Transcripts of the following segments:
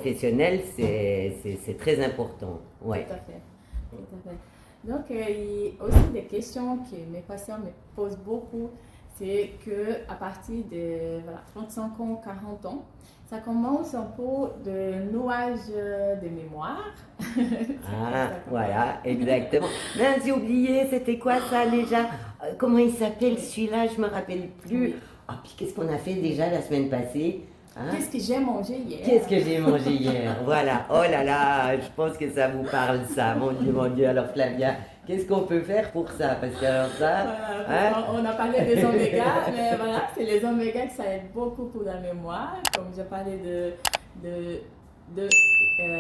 professionnelle, c'est très important. Ouais. Tout à fait. Tout à fait. Donc, il y a aussi des questions que mes patients me posent beaucoup. C'est qu'à partir de 35 ans, 40 ans, ça commence un peu de nouage de mémoire. Ah, voilà, exactement. Mais j'ai oublié, c'était quoi ça déjà? Comment il s'appelle celui-là? Je me rappelle plus. Oui. Ah, puis qu'est-ce qu'on a fait déjà la semaine passée? Hein? Qu'est-ce que j'ai mangé hier? Qu'est-ce que j'ai mangé hier? Voilà. Oh là là, je pense que ça vous parle ça. Mon Dieu, mon Dieu. Alors Flavia, qu'est-ce qu'on peut faire pour ça? Parce que alors ça, Voilà, hein? on a parlé des omégas, mais voilà, c'est les omégas que ça aide beaucoup pour la mémoire. Comme j'ai parlé de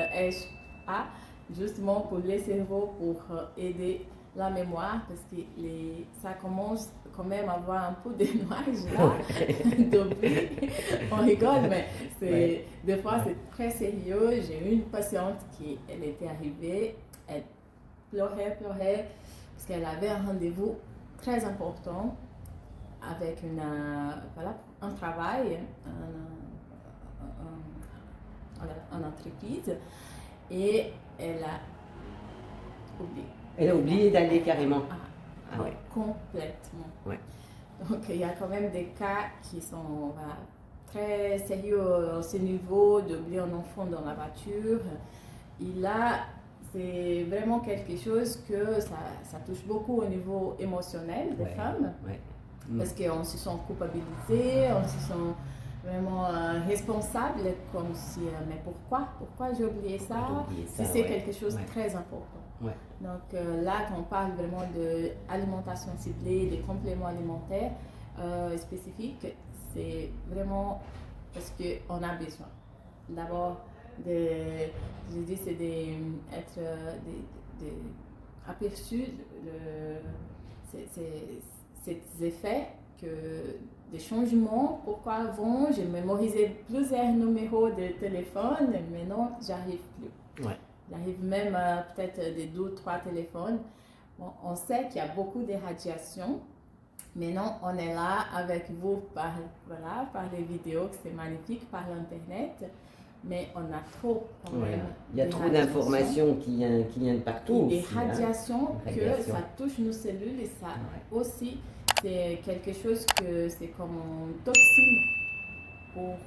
HA, justement pour les cerveaux, pour aider la mémoire, parce que ça commence quand même à avoir un peu de nuages là, d'oubli. On rigole, mais des fois c'est très sérieux. J'ai eu une patiente elle était arrivée, elle pleurait, parce qu'elle avait un rendez-vous très important avec un travail, en entreprise, et elle a oublié. Elle a oublié d'aller carrément. Ah ouais. Complètement. Ouais. Donc il y a quand même des cas qui sont très sérieux à ce niveau, d'oublier un enfant dans la voiture. Et là, c'est vraiment quelque chose que ça touche beaucoup au niveau émotionnel des femmes. Ouais. Parce qu'on se sent culpabilisé, on se sent vraiment responsable, comme si, mais pourquoi j'ai oublié ça? Si c'est quelque chose de très important. Ouais. Donc là, quand on parle vraiment d'alimentation ciblée, des compléments alimentaires spécifiques, c'est vraiment parce qu'on a besoin. D'abord, je dis, c'est d'être aperçu ces effets, des changements. Pourquoi avant, j'ai mémorisé plusieurs numéros de téléphone, et maintenant, j'arrive plus. Ouais. J'arrive même peut-être des 2 ou 3 téléphones. Bon, on sait qu'il y a beaucoup de radiations. Maintenant, on est là avec vous par les vidéos, que c'est magnifique, par l'Internet. Mais on a trop quand même. Il y a trop d'informations qui viennent de partout. Et des aussi, radiations, que ça touche nos cellules, et ça aussi, c'est quelque chose que c'est comme une toxine pour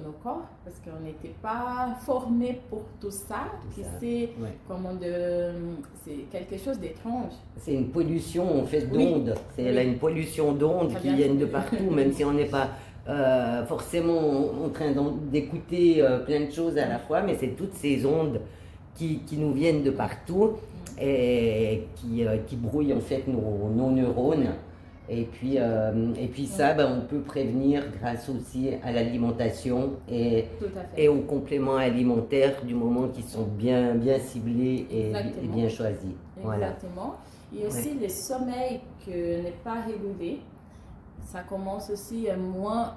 nos corps, parce qu'on n'était pas formé pour tout ça. C'est quelque chose d'étrange. C'est une pollution en fait d'ondes. Elle a une pollution d'ondes qui viennent de partout, même si on n'est pas forcément en train d'écouter plein de choses à la fois, mais c'est toutes ces ondes qui nous viennent de partout et qui brouillent en fait nos neurones. Et puis ça, on peut prévenir grâce aussi à l'alimentation et aux compléments alimentaires du moment qu'ils sont bien ciblés et bien choisis. Exactement. Il y a aussi le sommeil qui n'est pas régulé. Ça commence aussi moins,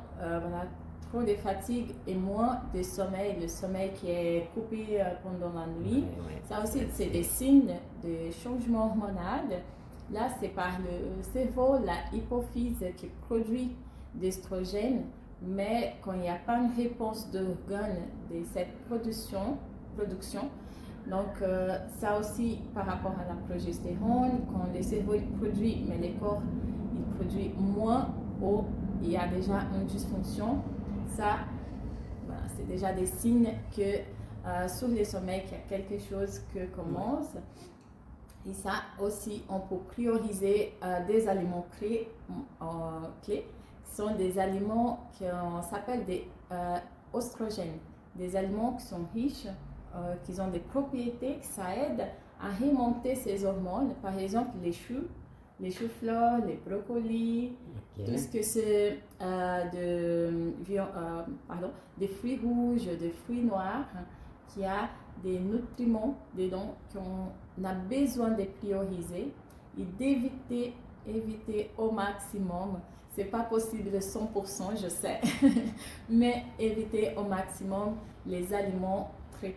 trop de fatigue et moins de sommeil. Le sommeil qui est coupé pendant la nuit. Ça aussi, c'est des signes de changement hormonal. Là, c'est par le cerveau, la hypophyse qui produit d'estrogène, mais quand il n'y a pas une réponse d'organes de cette production, donc ça aussi par rapport à la progestérone, quand le cerveau il produit, mais le corps il produit moins, ou il y a déjà une dysfonction, ça, c'est déjà des signes que sur le sommeil qu'il y a quelque chose qui commence. Et ça aussi, on peut prioriser des aliments clés, qui sont des aliments qu'on s'appelle des oestrogènes, des aliments qui sont riches, qui ont des propriétés, que ça aide à remonter ces hormones. Par exemple, les choux-fleurs, les brocolis, tout ce que c'est des fruits rouges, des fruits noirs, qui a des nutriments dedans qu'on a besoin de prioriser et d'éviter au maximum. C'est pas possible 100%, je sais, mais éviter au maximum les aliments très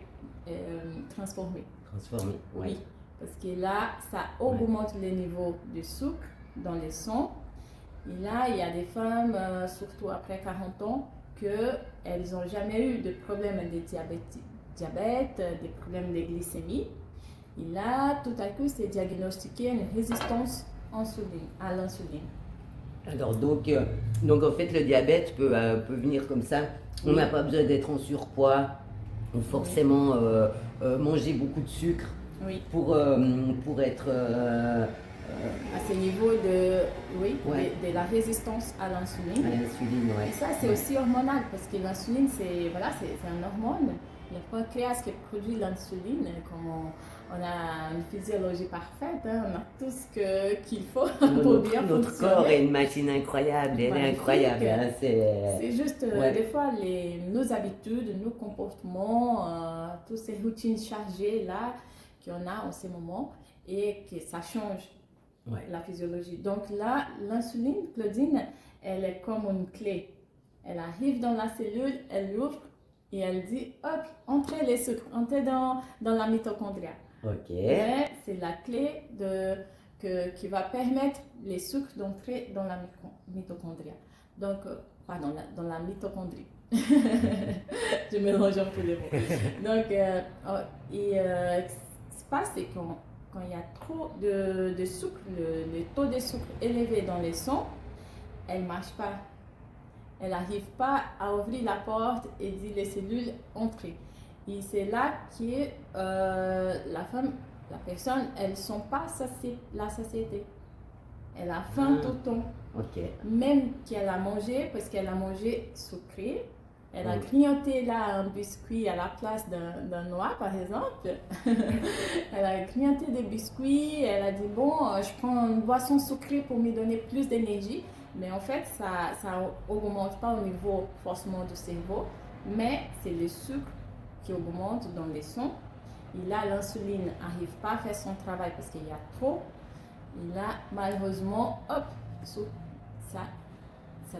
transformés. Transformés, oui. Parce que là, ça augmente les niveaux de sucre dans le sang. Et là, il y a des femmes, surtout après 40 ans, qu'elles n'ont jamais eu de problème de diabète, des problèmes de glycémie. Et là, tout à coup, c'est diagnostiqué une résistance à l'insuline. Alors donc en fait le diabète peut venir comme ça. On n'a pas besoin d'être en surpoids ou forcément manger beaucoup de sucre pour être à ce niveau de la résistance à l'insuline. Et ça c'est aussi hormonal parce que l'insuline c'est une hormone. Le pancréas qui produit l'insuline, comme on a une physiologie parfaite, hein, on a tout ce qu'il faut pour bien fonctionner. Notre corps est une machine incroyable, elle est incroyable. Hein, c'est juste des fois nos habitudes, nos comportements, toutes ces routines chargées là qu'on a en ces moments et que ça change la physiologie. Donc là, l'insuline, Claudine, elle est comme une clé. Elle arrive dans la cellule, elle l'ouvre. Et elle dit, hop, entrez les sucres, entrez dans la mitochondria. C'est la clé qui va permettre les sucres d'entrer dans la mitochondria. Donc, pardon, dans la mitochondrie. Je mélange un peu les mots. Donc, ce qui se passe, c'est quand il y a trop de sucre, le taux de sucre élevé dans les sangs, elle ne marche pas. Elle n'arrive pas à ouvrir la porte et dire les cellules entrez. Et c'est là que la personne, elle ne sent pas la satiété. Elle a faim tout le temps. Même qu'elle a mangé, parce qu'elle a mangé sucré. Elle a grignoté là un biscuit à la place d'un noix, par exemple. Elle a grignoté des biscuits. Elle a dit, bon, je prends une boisson sucrée pour me donner plus d'énergie. Mais en fait, ça augmente pas au niveau forcément du cerveau, mais c'est le sucre qui augmente dans les sangs. Et là, l'insuline n'arrive pas à faire son travail parce qu'il y a trop. Et là, malheureusement, hop, ça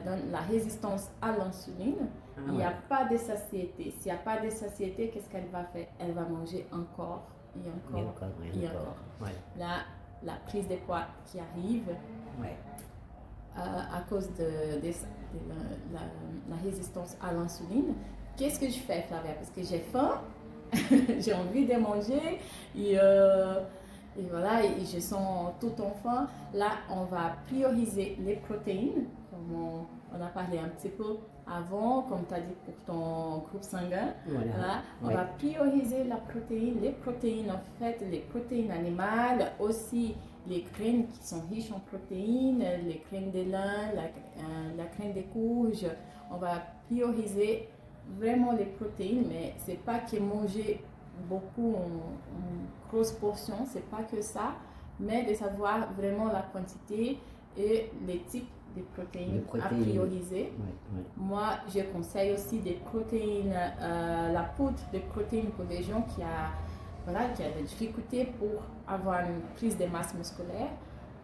donne la résistance à l'insuline. Il n'y a pas de satiété. S'il n'y a pas de satiété, qu'est-ce qu'elle va faire? Elle va manger encore et encore. Là, la prise de poids qui arrive. À cause de la résistance à l'insuline. Qu'est-ce que je fais, Flavia? Parce que j'ai faim, j'ai envie de manger et voilà, et je sens tout en faim. Là, on va prioriser les protéines, comme on a parlé un petit peu avant, comme tu as dit pour ton groupe sanguin. Là, on va prioriser la protéine. Les protéines, en fait, les protéines animales, aussi les graines qui sont riches en protéines, les graines de lin, la graine de courge. On va prioriser vraiment les protéines, mais c'est pas que manger beaucoup en grosse portion, c'est pas que ça, mais de savoir vraiment la quantité et les types de protéines à prioriser. Moi, je conseille aussi des protéines, la poudre de protéines pour les gens qui a des difficultés pour avoir une prise de masse musculaire,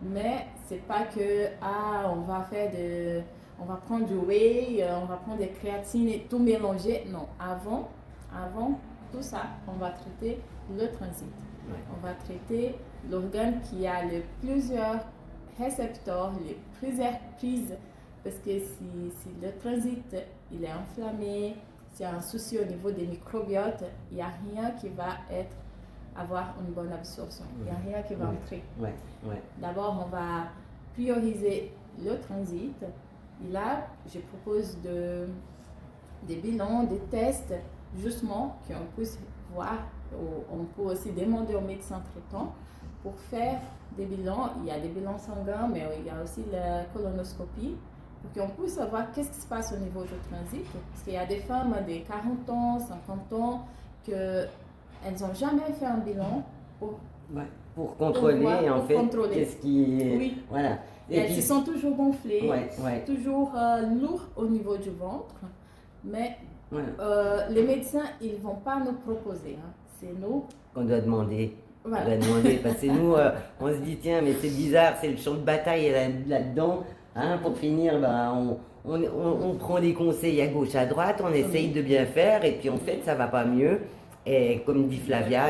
mais c'est pas que on va prendre du whey, on va prendre des créatines et tout mélanger. Non, avant tout ça, on va traiter le transit. On va traiter l'organe qui a les plusieurs récepteurs, les plusieurs prises, parce que si le transit il est inflammé, s'il y a un souci au niveau des microbiotes, il n'y a rien qui va avoir une bonne absorption. Il n'y a rien qui va entrer. D'abord, on va prioriser le transit. Et là, je propose des bilans, des tests, justement, qu'on puisse voir. On peut aussi demander au médecin traitant pour faire des bilans. Il y a des bilans sanguins, mais il y a aussi la colonoscopie, pour qu'on puisse savoir qu'est-ce qui se passe au niveau du transit. Parce qu'il y a des femmes de 40 ans, 50 ans, elles n'ont jamais fait un bilan pour contrôler qu'est-ce qui... Voilà. Et elles se sont toujours gonflées, toujours lourdes au niveau du ventre, mais les médecins, ils ne vont pas nous proposer, hein. C'est nous qu'on doit demander. On doit demander, parce que nous, on se dit, tiens, mais c'est bizarre, c'est le champ de bataille là-dedans. Hein, pour finir, on prend des conseils à gauche, à droite, on essaye de bien faire, et puis en fait, ça ne va pas mieux. Et comme dit Flavia,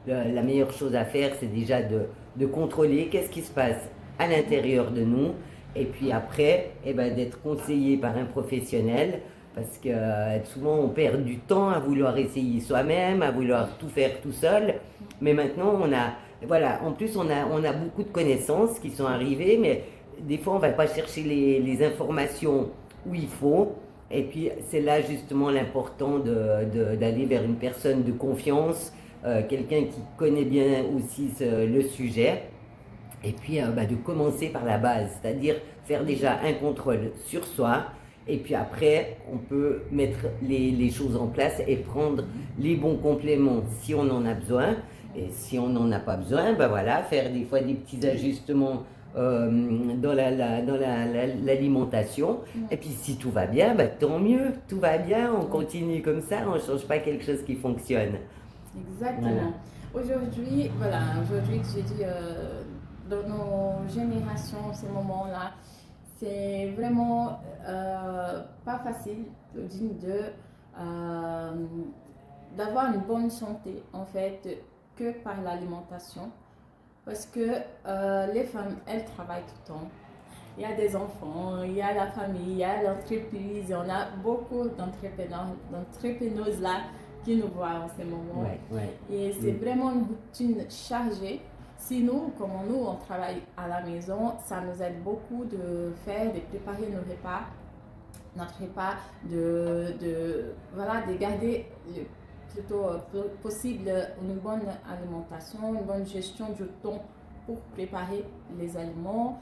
la meilleure chose à faire, c'est déjà de contrôler qu'est-ce qui se passe à l'intérieur de nous, et puis après, d'être conseillé par un professionnel parce que souvent on perd du temps à vouloir essayer soi-même, à vouloir tout faire tout seul. Mais maintenant, voilà, en plus on a beaucoup de connaissances qui sont arrivées, mais des fois on ne va pas chercher les informations où il faut. Et puis c'est là justement l'important d'aller vers une personne de confiance, quelqu'un qui connaît bien aussi le sujet. Et puis de commencer par la base, c'est-à-dire faire déjà un contrôle sur soi. Et puis après, on peut mettre les choses en place et prendre les bons compléments si on en a besoin. Et si on n'en a pas besoin, voilà, faire des fois des petits ajustements dans l'alimentation. Et puis si tout va bien, tant mieux, tout va bien, on continue comme ça, on ne change pas quelque chose qui fonctionne. Exactement. Voilà. Aujourd'hui, j'ai dit, dans nos générations, ces moments-là, c'est vraiment pas facile d'avoir une bonne santé, en fait, que par l'alimentation. Parce que les femmes, elles travaillent tout le temps. Il y a des enfants, il y a la famille, il y a l'entreprise. On a beaucoup d'entrepreneuses là qui nous voient en ce moment. Et c'est vraiment une routine chargée. Si nous, comme nous, on travaille à la maison, ça nous aide beaucoup de préparer notre repas, de garder le plutôt possible une bonne alimentation, une bonne gestion du temps pour préparer les aliments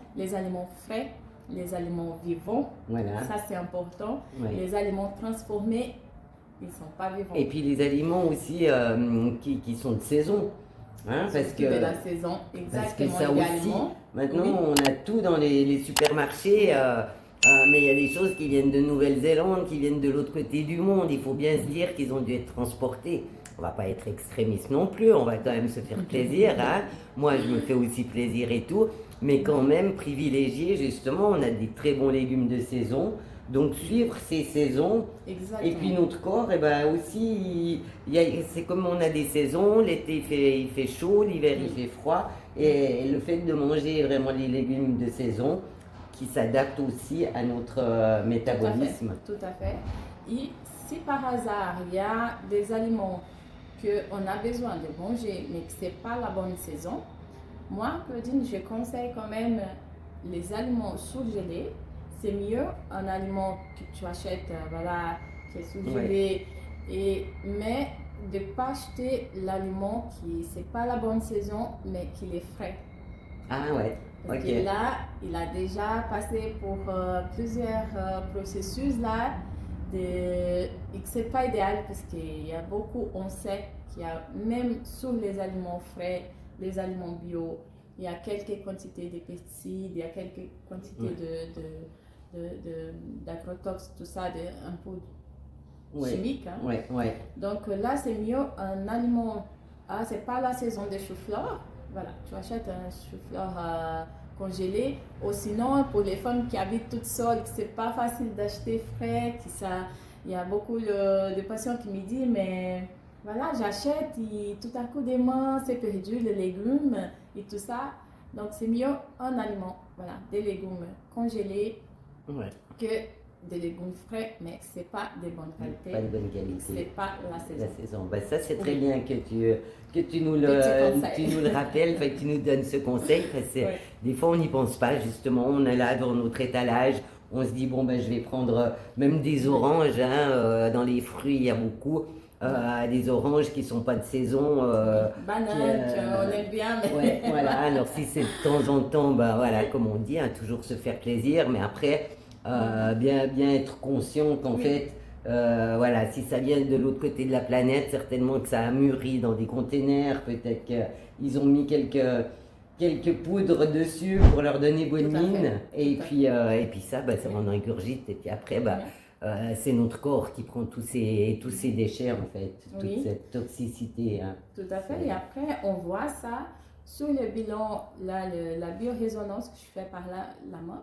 frais, les aliments vivants. Voilà. Ça, c'est important. Les aliments transformés, ils ne sont pas vivants. Et puis les aliments aussi qui sont de saison. Parce que de la saison, exactement. Parce que ça aussi, maintenant on a tout dans les supermarchés, mais il y a des choses qui viennent de Nouvelle-Zélande, qui viennent de l'autre côté du monde. Il faut bien se dire qu'ils ont dû être transportés. On va pas être extrémiste non plus, on va quand même se faire plaisir. Moi, je me fais aussi plaisir et tout, mais quand même privilégier, justement, on a des très bons légumes de saison. Donc suivre ces saisons. Exactement. Et puis notre corps, aussi, c'est comme on a des saisons, l'été il fait chaud, l'hiver il fait froid, et le fait de manger vraiment les légumes de saison qui s'adaptent aussi à notre métabolisme. Tout à fait. Et si par hasard il y a des aliments qu'on a besoin de manger mais que ce n'est pas la bonne saison, moi, Claudine, je conseille quand même les aliments surgelés. C'est mieux un aliment que tu achètes, qui est surgelé, mais de ne pas acheter l'aliment qui c'est pas la bonne saison, mais qui est frais. Ah ouais. Parce que là, il a déjà passé pour plusieurs processus là, et que c'est pas idéal parce qu'il y a beaucoup, on sait qu'il y a même sur les aliments frais, les aliments bio, il y a quelques quantités de pesticides, il y a quelques quantités d'agrotox, tout ça, un peu chimique. Donc là, c'est mieux un aliment. C'est pas la saison des choux-fleurs. Voilà, tu achètes un chou-fleur congelé. Ou sinon, pour les femmes qui habitent toutes seules, c'est pas facile d'acheter frais. Il y a beaucoup de patients qui me disent, mais voilà, j'achète et tout à coup demain, c'est perdu, les légumes et tout ça. Donc c'est mieux un aliment, des légumes congelés. Que des légumes frais, mais ce n'est pas de bonne qualité. Pas de bonne qualité. Ce n'est pas la saison. Ça, c'est très bien que tu nous le rappelles, que tu nous donnes ce conseil. Parce que des fois, on n'y pense pas, justement. On est là dans notre étalage. On se dit, je vais prendre même des oranges. Dans les fruits, il y a beaucoup. Des oranges qui ne sont pas de saison. Bananes, on aime bien. Mais... Alors si c'est de temps en temps, comme on dit, toujours se faire plaisir, mais après, bien être conscient qu'en fait, si ça vient de l'autre côté de la planète, certainement que ça a mûri dans des containers, peut-être qu'ils ont mis quelques poudres dessus pour leur donner bonne mine, et puis ça en ingurgite, et puis après, c'est notre corps qui prend tous ces déchets, en fait, toute cette toxicité. Tout à fait, et après, on voit ça sur le bilan, la biorésonance que je fais par la main.